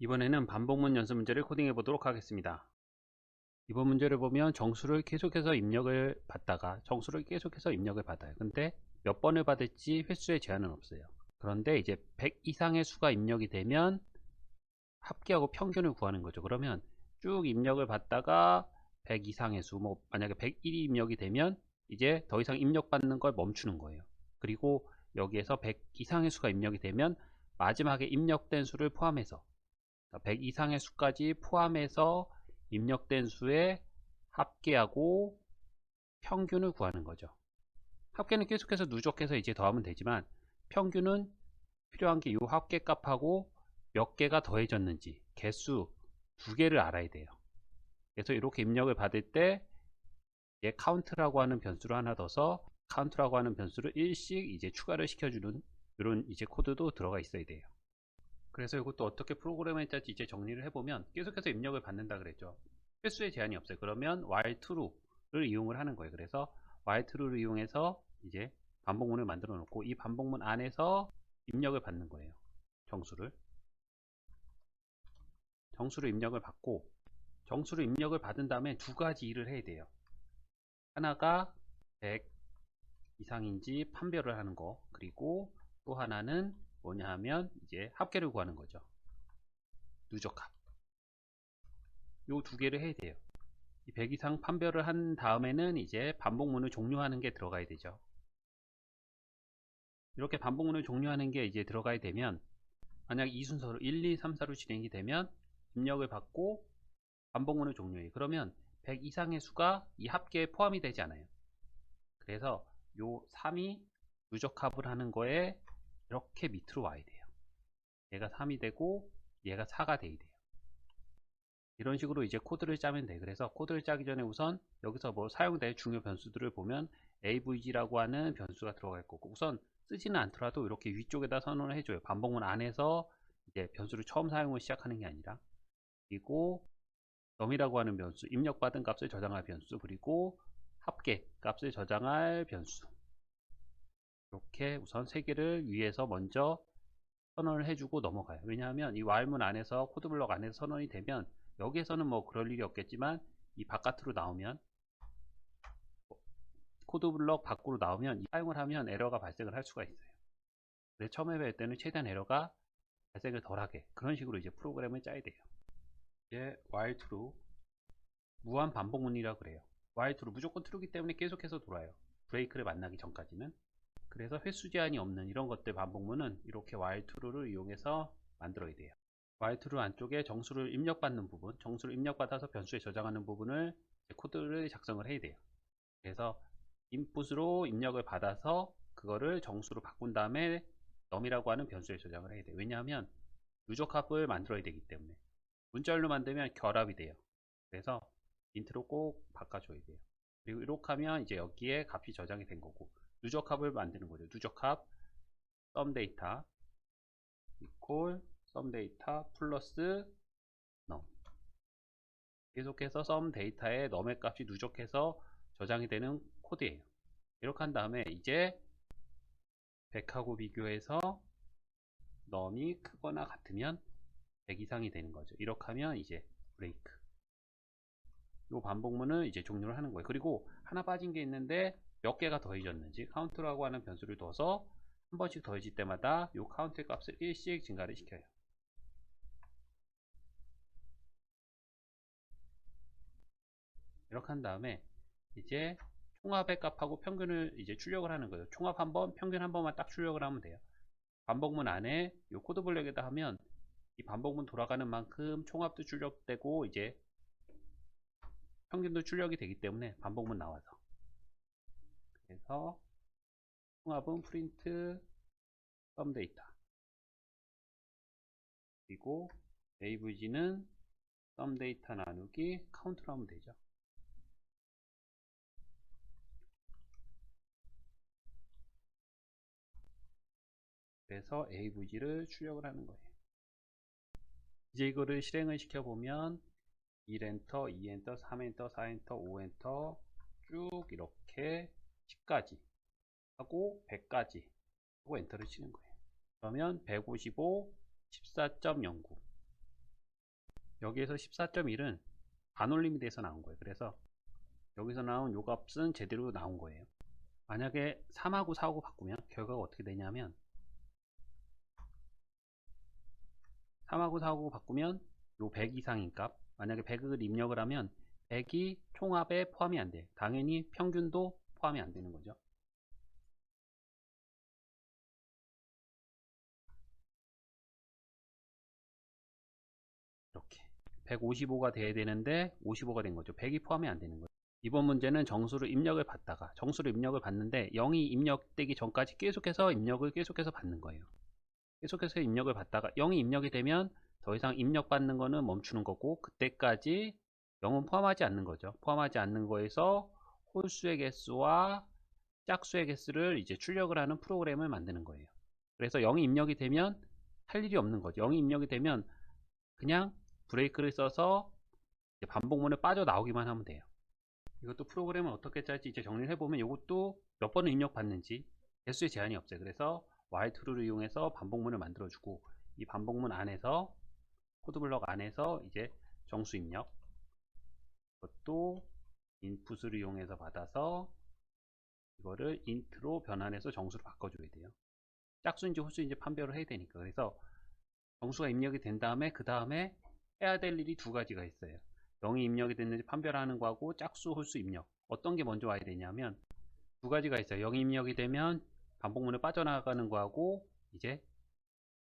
이번에는 반복문 연습 문제를 코딩해 보도록 하겠습니다. 이번 문제를 보면 정수를 계속해서 입력을 받다가 정수를 계속해서 입력을 받아요. 근데 몇 번을 받을지 횟수에 제한은 없어요. 그런데 이제 100 이상의 수가 입력이 되면 합계하고 평균을 구하는 거죠. 그러면 쭉 입력을 받다가 100 이상의 수, 뭐 만약에 101이 입력이 되면 이제 더 이상 입력받는 걸 멈추는 거예요. 그리고 여기에서 100 이상의 수가 입력이 되면 마지막에 입력된 수를 포함해서 100 이상의 수까지 포함해서 입력된 수의 합계하고 평균을 구하는 거죠. 합계는 계속해서 누적해서 이제 더하면 되지만 평균은 필요한 게 이 합계 값하고 몇 개가 더해졌는지 개수 두 개를 알아야 돼요. 그래서 이렇게 입력을 받을 때 count라고 하는 변수를 하나 넣어서 count라고 하는 변수를 1씩 이제 추가를 시켜주는 이런 이제 코드도 들어가 있어야 돼요. 그래서 이것도 어떻게 프로그램을 짤지 이제 정리를 해보면 계속해서 입력을 받는다 그랬죠. 횟수에 제한이 없어요. 그러면 while true를 이용을 하는 거예요. 그래서 while true를 이용해서 이제 반복문을 만들어 놓고 이 반복문 안에서 입력을 받는 거예요. 정수를 입력을 받고 정수를 입력을 받은 다음에 두 가지 일을 해야 돼요. 하나가 100 이상인지 판별을 하는 거, 그리고 또 하나는 뭐냐 하면 이제 합계를 구하는 거죠. 누적합. 요 두 개를 해야 돼요. 이 100 이상 판별을 한 다음에는 이제 반복문을 종료하는 게 들어가야 되죠. 이렇게 반복문을 종료하는 게 이제 들어가야 되면 만약 이 순서로 1, 2, 3, 4로 진행이 되면 입력을 받고 반복문을 종료해요. 그러면 100 이상의 수가 이 합계에 포함이 되지 않아요. 그래서 요 3이 누적합을 하는 거에 이렇게 밑으로 와야 돼요. 얘가 3이 되고 얘가 4가 돼야 돼요. 이런 식으로 이제 코드를 짜면 돼. 그래서 코드를 짜기 전에 우선 여기서 뭐 사용될 중요 변수들을 보면 avg라고 하는 변수가 들어갈 거고, 우선 쓰지는 않더라도 이렇게 위쪽에다 선언을 해줘요. 반복문 안에서 이제 변수를 처음 사용을 시작하는 게 아니라. 그리고 num이라고 하는 변수, 입력받은 값을 저장할 변수, 그리고 합계 값을 저장할 변수, 이렇게 우선 세 개를 위에서 먼저 선언을 해주고 넘어가요. 왜냐하면 이 while문 안에서 코드블럭 안에서 선언이 되면 여기에서는 뭐 그럴 일이 없겠지만 이 바깥으로 나오면 코드블럭 밖으로 나오면 사용을 하면 에러가 발생을 할 수가 있어요. 그래서 처음에 배울 때는 최대한 에러가 발생을 덜하게 그런 식으로 이제 프로그램을 짜야 돼요. 이제 while true 무한 반복문이라고 그래요. while true 무조건 true이기 때문에 계속해서 돌아요. 브레이크를 만나기 전까지는. 그래서 횟수 제한이 없는 이런 것들 반복문은 이렇게 while true를 이용해서 만들어야 돼요. while true 안쪽에 정수를 입력받는 부분, 정수를 입력받아서 변수에 저장하는 부분을 코드를 작성을 해야 돼요. 그래서 인풋으로 입력을 받아서 그거를 정수로 바꾼 다음에 num이라고 하는 변수에 저장을 해야 돼요. 왜냐하면 누적합을 만들어야 되기 때문에. 문자열로 만들면 결합이 돼요. 그래서 인트로 꼭 바꿔줘야 돼요. 그리고 이렇게 하면 이제 여기에 값이 저장이 된 거고, 누적합을 만드는 거죠. 누적합 썸데이터 equal 썸데이터 플러스 num. 계속해서 썸데이터에 num의 값이 누적해서 저장이 되는 코드예요. 이렇게 한 다음에 이제 100하고 비교해서 num이 크거나 같으면 100 이상이 되는 거죠. 이렇게 하면 이제 브레이크. 이 반복문을 이제 종료를 하는 거예요. 그리고 하나 빠진 게 있는데 몇 개가 더해졌는지 카운트라고 하는 변수를 둬서 한 번씩 더해질 때마다 이 카운트의 값을 1씩 증가를 시켜요. 이렇게 한 다음에 이제 총합의 값하고 평균을 이제 출력을 하는 거예요. 총합 한 번, 평균 한 번만 딱 출력을 하면 돼요. 반복문 안에 이 코드 블럭에다 하면 이 반복문 돌아가는 만큼 총합도 출력되고 이제 평균도 출력이 되기 때문에 반복문 나와서, 그래서 총합은 프린트 썸데이터, 그리고 avg는 썸데이터 나누기 카운트로 하면 되죠. 그래서 avg를 출력을 하는 거예요. 이제 이거를 실행을 시켜보면 1엔터, 2엔터, 3엔터, 4엔터, 5엔터 쭉 이렇게 10까지 하고 100까지 하고 엔터를 치는 거예요. 그러면 155, 14.09 여기에서 14.1은 반올림이 돼서 나온 거예요. 그래서 여기서 나온 요 값은 제대로 나온 거예요. 만약에 3하고 4하고 바꾸면 결과가 어떻게 되냐면 3하고 4하고 바꾸면 요 100 이상인 값, 만약에 100을 입력을 하면 100이 총합에 포함이 안 돼. 당연히 평균도 포함이 안 되는 거죠. 이렇게 155가 돼야 되는데 55가 된 거죠. 100이 포함이 안 되는 거죠. 이번 문제는 정수를 입력을 받다가 정수를 입력을 받는데 0이 입력되기 전까지 계속해서 입력을 계속해서 받는 거예요. 계속해서 입력을 받다가 0이 입력이 되면 더 이상 입력받는 거는 멈추는 거고, 그때까지 0은 포함하지 않는 거죠. 포함하지 않는 거에서 홀수의 개수와 짝수의 개수를 이제 출력을 하는 프로그램을 만드는 거예요. 그래서 0이 입력이 되면 할 일이 없는 거죠. 0이 입력이 되면 그냥 브레이크를 써서 반복문을 빠져나오기만 하면 돼요. 이것도 프로그램을 어떻게 짤지 이제 정리를 해보면, 이것도 몇 번을 입력받는지 개수에 제한이 없어요. 그래서 while true를 이용해서 반복문을 만들어주고, 이 반복문 안에서 코드블럭 안에서 이제 정수 입력, 이것도 인풋을 이용해서 받아서 이거를 int로 변환해서 정수로 바꿔줘야 돼요. 짝수인지 홀수인지 판별을 해야 되니까. 그래서 정수가 입력이 된 다음에 그 다음에 해야 될 일이 두 가지가 있어요. 0이 입력이 됐는지 판별하는 거하고 짝수 홀수 입력, 어떤 게 먼저 와야 되냐면 두 가지가 있어요. 0이 입력이 되면 반복문을 빠져나가는 거하고, 이제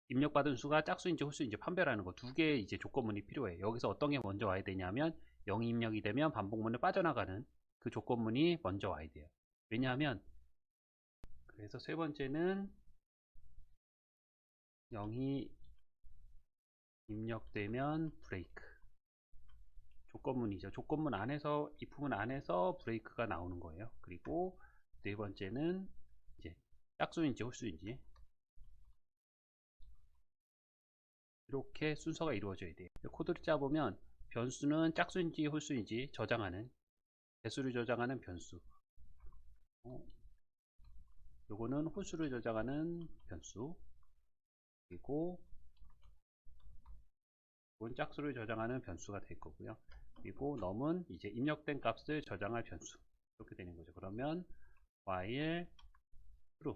입력받은 수가 짝수인지 홀수인지 판별하는 거, 두 개의 이제 조건문이 필요해요. 여기서 어떤 게 먼저 와야 되냐면 0이 입력이 되면 반복문을 빠져나가는 그 조건문이 먼저 와야 돼요. 왜냐하면, 그래서 세 번째는 0이 입력되면 브레이크, 조건문이죠. 조건문 안에서, if문 안에서 브레이크가 나오는 거예요. 그리고 네 번째는 이제 짝수인지 홀수인지, 이렇게 순서가 이루어져야 돼요. 코드를 짜보면 변수는 짝수인지 홀수인지 저장하는, 개수를 저장하는 변수, 요거는 홀수를 저장하는 변수, 그리고 이건 짝수를 저장하는 변수가 될 거고요. 그리고 num은 이제 입력된 값을 저장할 변수, 이렇게 되는 거죠. 그러면 while true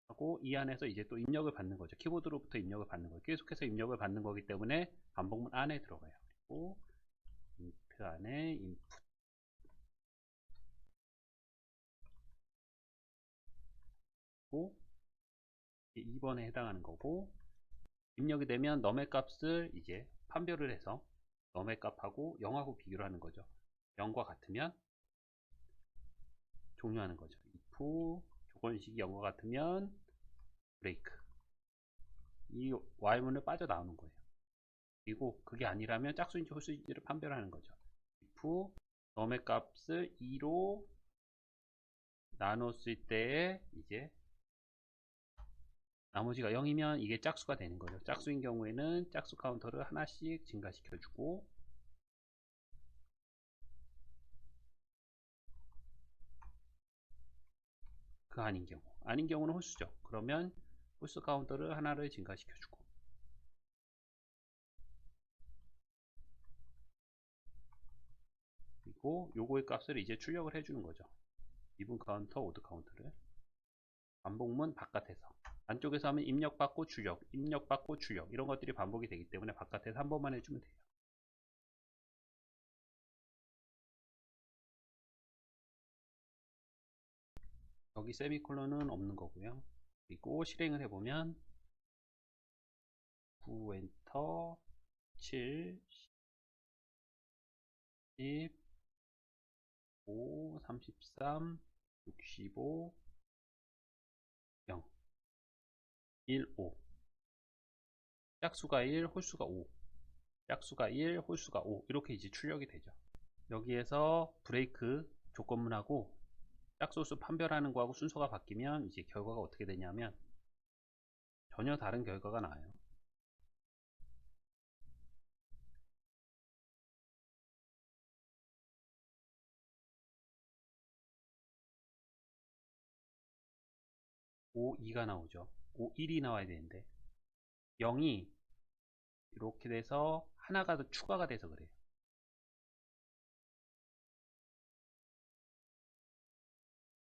하고 이 안에서 이제 또 입력을 받는 거죠. 키보드로부터 입력을 받는 거예요. 계속해서 입력을 받는 거기 때문에 반복문 안에 들어가요. 그리고 int 안에 input, 고 2번에 해당하는 거고, 입력이 되면 num의 값을 이제 판별을 해서 num의 값하고 0하고 비교를 하는 거죠. 0과 같으면 종료하는 거죠. if 조건식이 0과 같으면 브레이크, 이 while문을 빠져나오는 거예요. 그리고 그게 아니라면 짝수인지 홀수인지를 판별하는 거죠. if num의 값을 2로 나눴을 때에 이제 나머지가 0이면 이게 짝수가 되는 거죠. 짝수인 경우에는 짝수 카운터를 하나씩 증가시켜주고, 그 아닌 경우는 홀수죠. 그러면 홀수 카운터를 하나를 증가시켜주고, 그리고 요거의 값을 이제 출력을 해주는 거죠. 이분 카운터, 오드 카운터를 반복문 바깥에서, 안쪽에서 하면 입력받고 출력, 입력받고 출력, 이런 것들이 반복이 되기 때문에 바깥에서 한 번만 해주면 돼요. 여기 세미콜론은 없는 거고요. 그리고 실행을 해보면 9 엔터, 7, 10, 5, 33, 65, 0, 1, 5, 짝수가 1, 홀수가 5, 짝수가 1, 홀수가 5, 이렇게 이제 출력이 되죠. 여기에서 브레이크 조건문하고 짝소수 판별하는 거하고 순서가 바뀌면 이제 결과가 어떻게 되냐면 전혀 다른 결과가 나와요. O, 2가 나오죠. O, 1이 나와야 되는데 0이 이렇게 돼서 하나가 더 추가가 돼서 그래요.